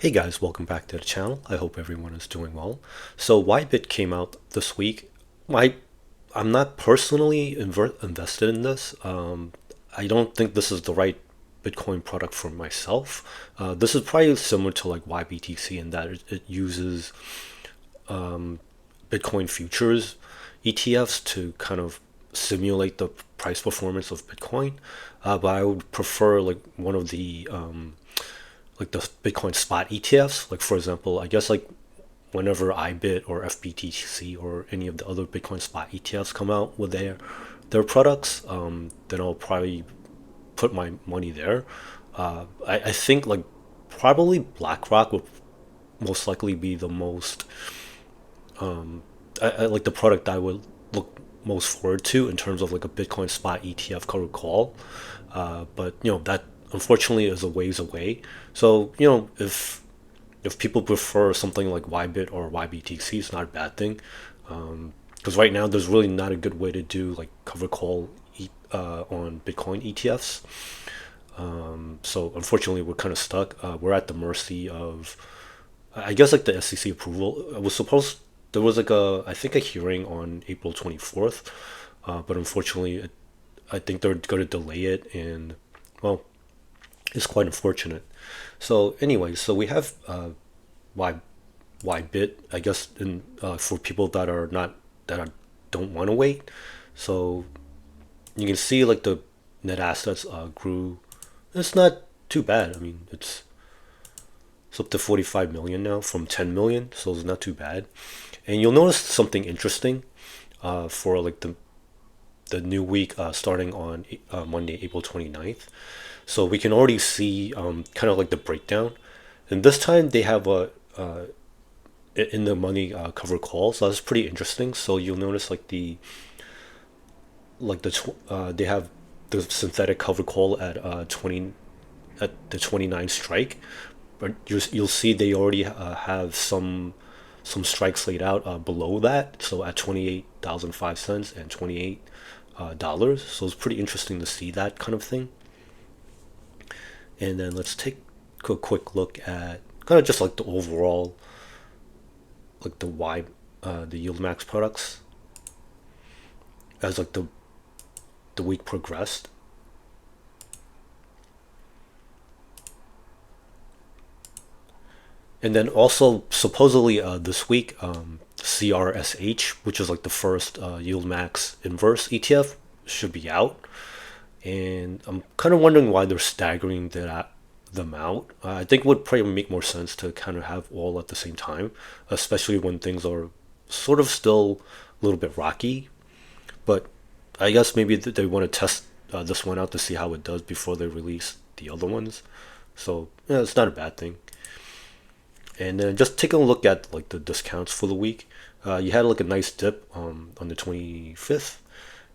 Hey guys, welcome back to the channel. I hope everyone is doing well. So YBIT came out this week. I'm not personally invested in this. I don't think this is the right Bitcoin product for myself. This is probably similar to like YBTC in that it uses Bitcoin futures ETFs to kind of simulate the price performance of Bitcoin. But I would prefer one of like the Bitcoin spot ETFs. Like for example, I guess like whenever IBIT or FBTC or any of the other Bitcoin spot ETFs come out with their products, then I'll probably put my money there. I think like probably BlackRock will most likely be the most I like the product I would look most forward to in terms of like a Bitcoin spot ETF covered call. But that unfortunately is a ways away. So if people prefer something like YBIT or YBTC, it's not a bad thing. Because right now there's really not a good way to do like cover call on Bitcoin ETFs. So unfortunately we're kind of stuck. We're at the mercy of I guess like the SEC approval. It was supposed there was like I think a hearing on April 24th, but unfortunately I think they're going to delay it, and well, it's quite unfortunate. So anyway, so we have Y YBIT, I guess, in for people that are not that are, don't want to wait. So you can see like the net assets grew. It's not too bad. I mean, it's up to 45 million now from 10 million, so it's not too bad. And you'll notice something interesting for like the new week starting on Monday, April 29th. So we can already see kind of like the breakdown. And this time they have a in the money cover call, so that's pretty interesting. So you'll notice like they have the synthetic cover call at 20 at the 29 strike, but you'll see they already have some strikes laid out below that. So at 28,005 cents and $28. So it's pretty interesting to see that kind of thing. And then let's take a quick look at kind of just like the overall, like the YieldMax products as like the week progressed. And then also supposedly this week, CRSH, which is like the first YieldMax inverse ETF, should be out. And I'm kind of wondering why they're staggering them out. I think it would probably make more sense to kind of have all at the same time, especially when things are sort of still a little bit rocky. But I guess maybe they want to test this one out to see how it does before they release the other ones. So yeah, it's not a bad thing. And then just taking a look at like the discounts for the week, you had like a nice dip on the 25th,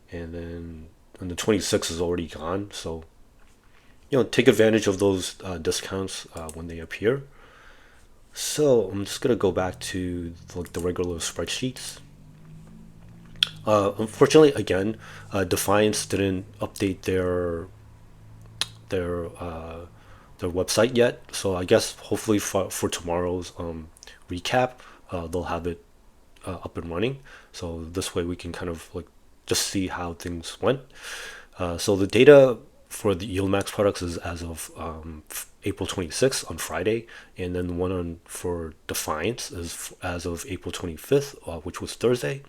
and then on the 26th is already gone. So take advantage of those discounts when they appear. So I'm just gonna go back to like the regular spreadsheets. Unfortunately, again, Defiance didn't update their their website yet. So I guess hopefully for tomorrow's recap, they'll have it up and running. So this way we can kind of like just see how things went. So the data for the YieldMax products is as of April 26th on Friday, and then the one on for Defiance is as of April 25th, which was Thursday.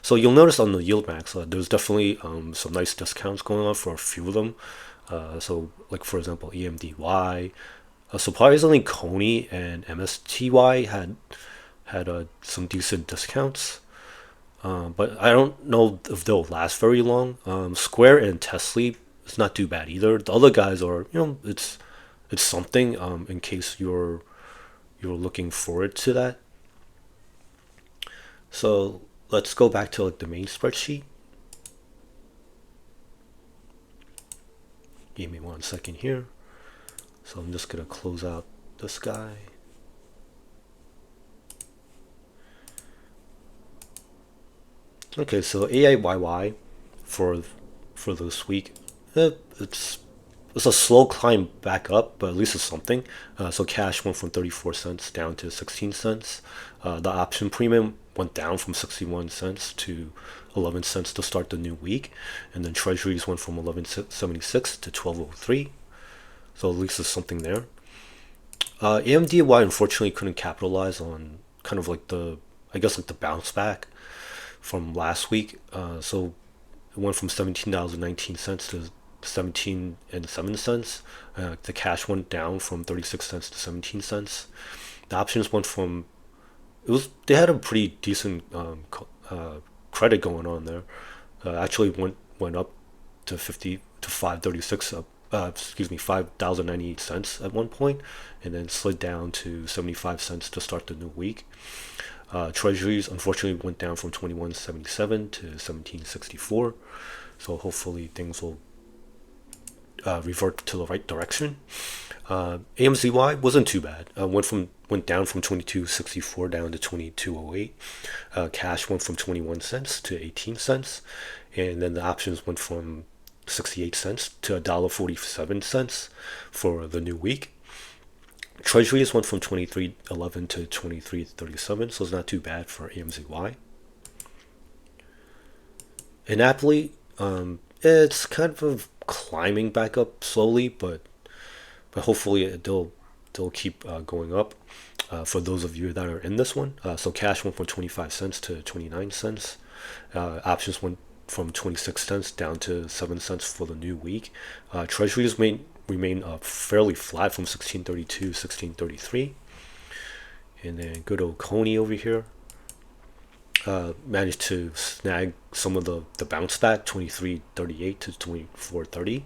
So you'll notice on the YieldMax, there's definitely some nice discounts going on for a few of them. So like for example, AMDY, surprisingly CONY and MSTY had some decent discounts. But I don't know if they'll last very long. Square and TSLY is not too bad either. The other guys are, it's something. In case you're looking forward to that. So let's go back to like the main spreadsheet. Give me 1 second here. So I'm just gonna close out this guy. Okay, so AIYY for this week, it's it's a slow climb back up, but at least it's something. So cash went from 34 cents down to 16 cents. The option premium went down from 61 cents to 11 cents to start the new week, and then treasuries went from 11.76 to 12.03. So at least there's something there. AMDY unfortunately couldn't capitalize on kind of like the, I guess like the bounce back from last week. So it went from $17.19 to 17.07 cents. The cash went down from 36 cents to 17 cents. The options went from, they had a pretty decent credit going on there. Actually went up to 536 $5,098 at one point, and then slid down to 75 cents to start the new week. Treasuries unfortunately went down from 21.77 to 17.64, so hopefully things will revert to the right direction. AMZY wasn't too bad. Went down from 22.64 down to 22.08. Cash went from 21 cents to 18 cents, and then the options went from 68 cents to $1.47 for the new week. Treasuries went from 23.11 to 23.37, so it's not too bad for AMZY. In APLY, it's kind of climbing back up slowly, but hopefully they'll keep going up. For those of you that are in this one, so cash went from 25 cents to 29 cents. Options went from 26 cents down to 7 cents for the new week. Treasuries remain fairly flat from 16.32 to 16.33. And then good old CONY over here managed to snag some of the bounce back, 23.38 to 24.30.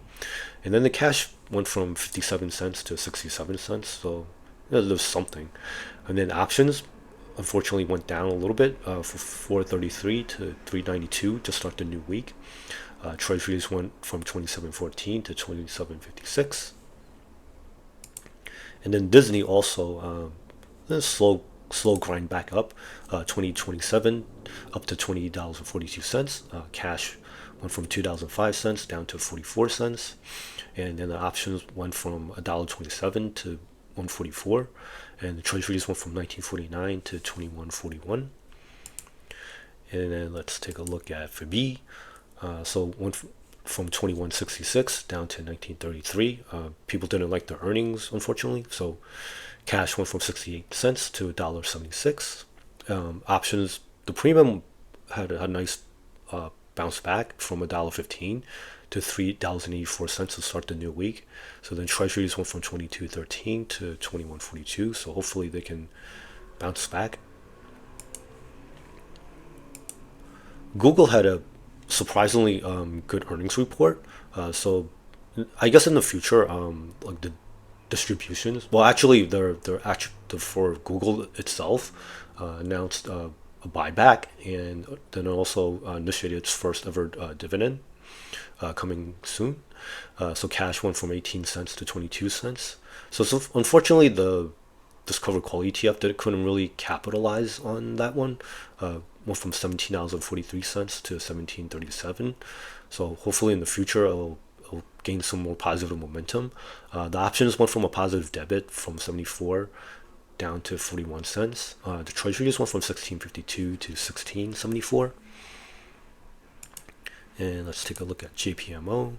And then the cash went from 57 cents to 67 cents, so there's something. And then options unfortunately went down a little bit from 4.33 to 3.92 to start the new week. Treasuries went from 27.14 to 27.56. And then Disney also slow grind back up, 2027 up to $20.42. Cash went from $2.05 down to 44 cents, and then the options went from $1.27 to 144, and the treasuries went from 1949 to 2141. And then let's take a look at FIBI. So went from 2166 down to 1933. People didn't like the earnings, unfortunately, so cash went from 68 cents to $1.76. Options, the premium had a nice bounce back from $1.15 to $3.84 to start the new week. So then treasuries went from 22.13 to 21.42. So hopefully they can bounce back. Google had a surprisingly good earnings report. So I guess in the future, like the distributions, well, actually they're for Google itself announced a buyback, and then also initiated its first ever dividend coming soon. So cash went from 18 cents to 22 cents. So unfortunately the Discover Call ETF couldn't really capitalize on that one. Went from $17.43 to $17.37. So hopefully in the future it'll gain some more positive momentum. The options went from a positive debit from 74 down to 41 cents. The treasuries went from 16.52 to 16.74. And let's take a look at JPMO.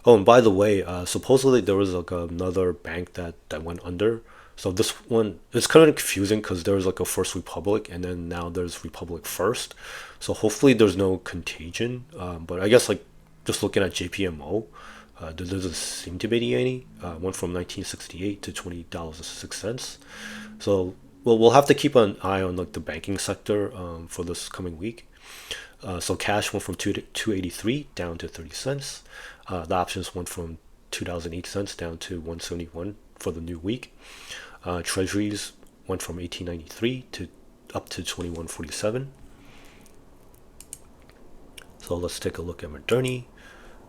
Oh, and by the way, supposedly there was like another bank that went under. So this one, it's kind of confusing because there was like a First Republic, and then now there's Republic First. So hopefully there's no contagion. But I guess like just looking at JPMO, there doesn't seem to be any. Went from 1968 to $20.06. So we'll have to keep an eye on like the banking sector for this coming week. So cash went from 283 down to 30 cents. The options went from $2.08 down to 171 for the new week. Treasuries went from 1893 to up to 2147. So let's take a look at Moderni.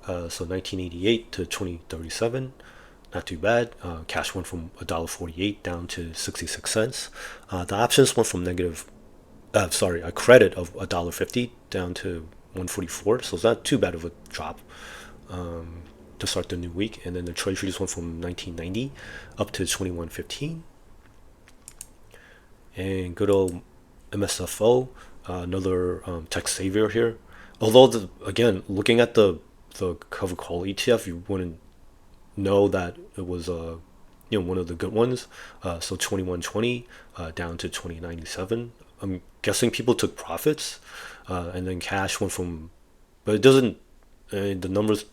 So 1988 to 2037, not too bad. Cash went from $1.48 down to 66 cents. The options went from a credit of $1.50 down to 144, so it's not too bad of a drop. to start the new week. And then the treasuries went from 1990 up to 2115. And good old MSFO, another tech savior here. Although, again, looking at the covered call ETF, you wouldn't know that it was one of the good ones. So 2120 down to 2097. I'm guessing people took profits, and then cash went from, but it doesn't. The numbers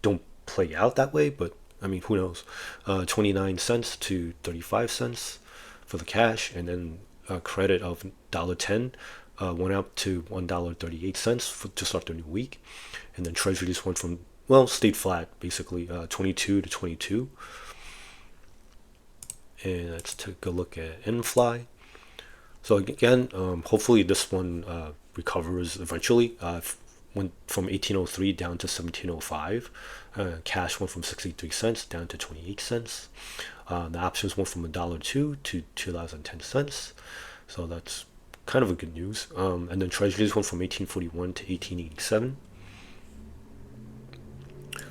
don't play out that way. But I mean, who knows? 29 cents to 35 cents for the cash, and then a credit of $1.10 went up to $1.38 to start the new week, and then treasuries went from, well, stayed flat basically, 22 to 22. And let's take a look at NFLY. So again, hopefully this one recovers eventually. Went from 1803 down to 1705. Cash went from 63 cents down to 28 cents. The options went from $1.02 to 2010 cents. So that's kind of a good news. And then treasuries went from 1841 to 1887.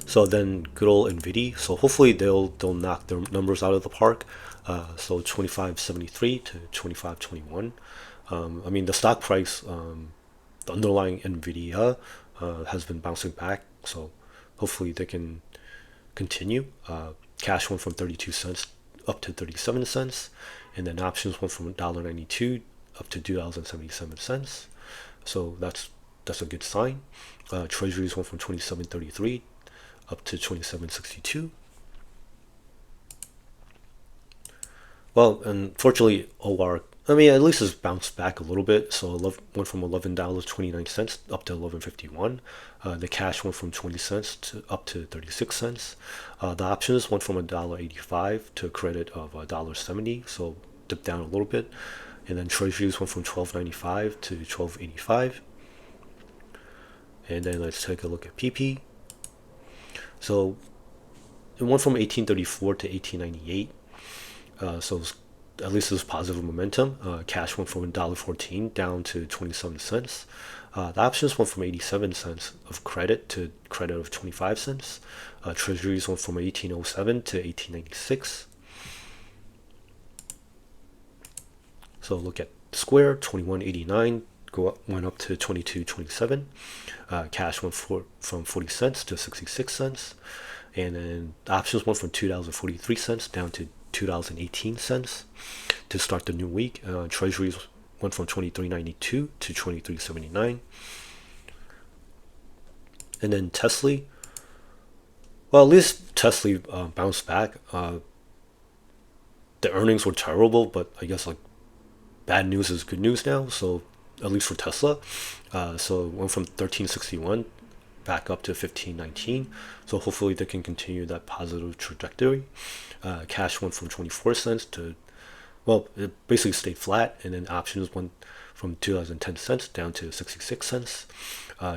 So then good old NVIDIA. So hopefully they'll knock their numbers out of the park. So 25.73 to 25.21. I mean, the stock price, the underlying NVIDIA has been bouncing back. So hopefully they can continue. Cash went from 32 cents up to 37 cents. And then options went from $1.92 up to 2,077 cents. So that's a good sign. Treasuries went from 27.33 up to 27.62. Well, unfortunately, OARK, I mean, at least it's bounced back a little bit. So went from $11.29 up to $11.51. The cash went from 20 cents to up to 36 cents. The options went from $1.85 to a credit of $1.70, so dipped down a little bit. And then treasuries went from $12.95 to $12.85. And then let's take a look at PP. So it went from 1834 to 1898. So at least there's positive momentum. Cash went from $1.14 down to 27 cents. The options went from 87 cents of credit to credit of 25 cents. Treasuries went from 1807 to 1896. So look at Square, 21.89 went up to 22.27. Cash went from 40 cents to 66 cents. And then the options went from 2,043 cents down to 2,018 cents to start the new week. Treasuries went from 23.92 to 23.79. And then TSLY, well, at least TSLY bounced back. The earnings were terrible, but I guess like bad news is good news now. So at least for Tesla, so it went from 13.61 back up to 15.19. So hopefully they can continue that positive trajectory. Cash went from 24 cents to, well, it basically stayed flat, and then options went from 2010 cents down to 66 cents.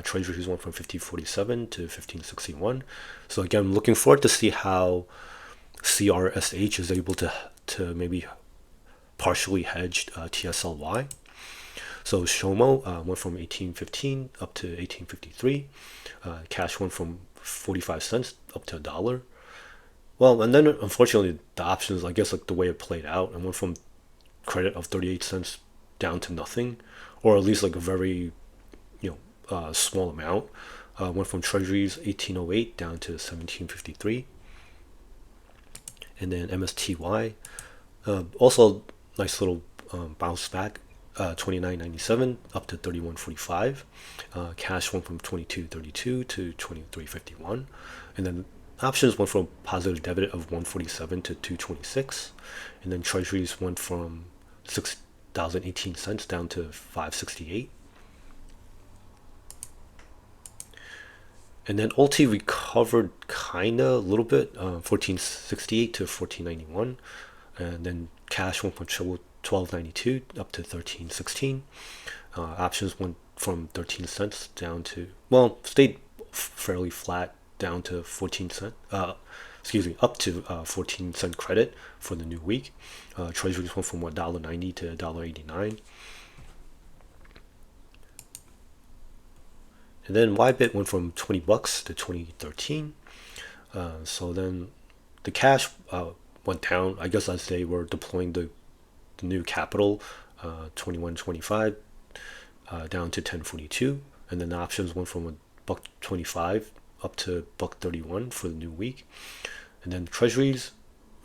Treasuries went from 15.47 to 15.61. So again, I'm looking forward to see how CRSH is able to maybe partially hedge TSLY. So XOMO went from 18.15 up to 18.53. Cash went from 45 cents up to $1. Well, and then unfortunately the options, I guess like the way it played out, and went from credit of 38 cents down to nothing, or at least like a very small amount. Went from treasuries 1808 down to 1753. And then MSTY, also nice little bounce back, 29.97 up to 31.45. Cash went from 22.32 to 23.51. And then options went from positive debit of 147 to 226. And then treasuries went from 6,018 cents down to 568. And then ULTY recovered kinda a little bit, 1468 to 1491. And then cash went from 12.92 up to 13.16. Options went from 13 cents down to, well, stayed fairly flat down to 14 cent. Up to 14-cent credit for the new week. Treasuries went from $1.90 to $1.89. And then YBIT went from $20 to 2013. So then the cash went down, I guess, as they were deploying the new capital, 21.25 down to 10.42, and then the options went from $1.25 up to $1.31 for the new week. And then treasuries,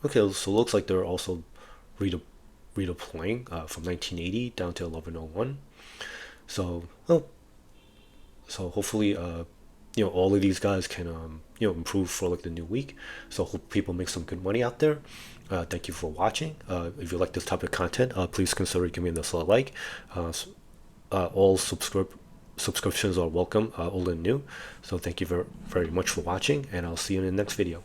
okay, so it looks like they're also redeploying from 1980 down to 1101. So, well, so hopefully, all of these guys can, improve for like the new week. So hope people make some good money out there. Thank you for watching. If you like this type of content, please consider giving this a like. All subscriptions are welcome, old and new. So thank you very, very much for watching, and I'll see you in the next video.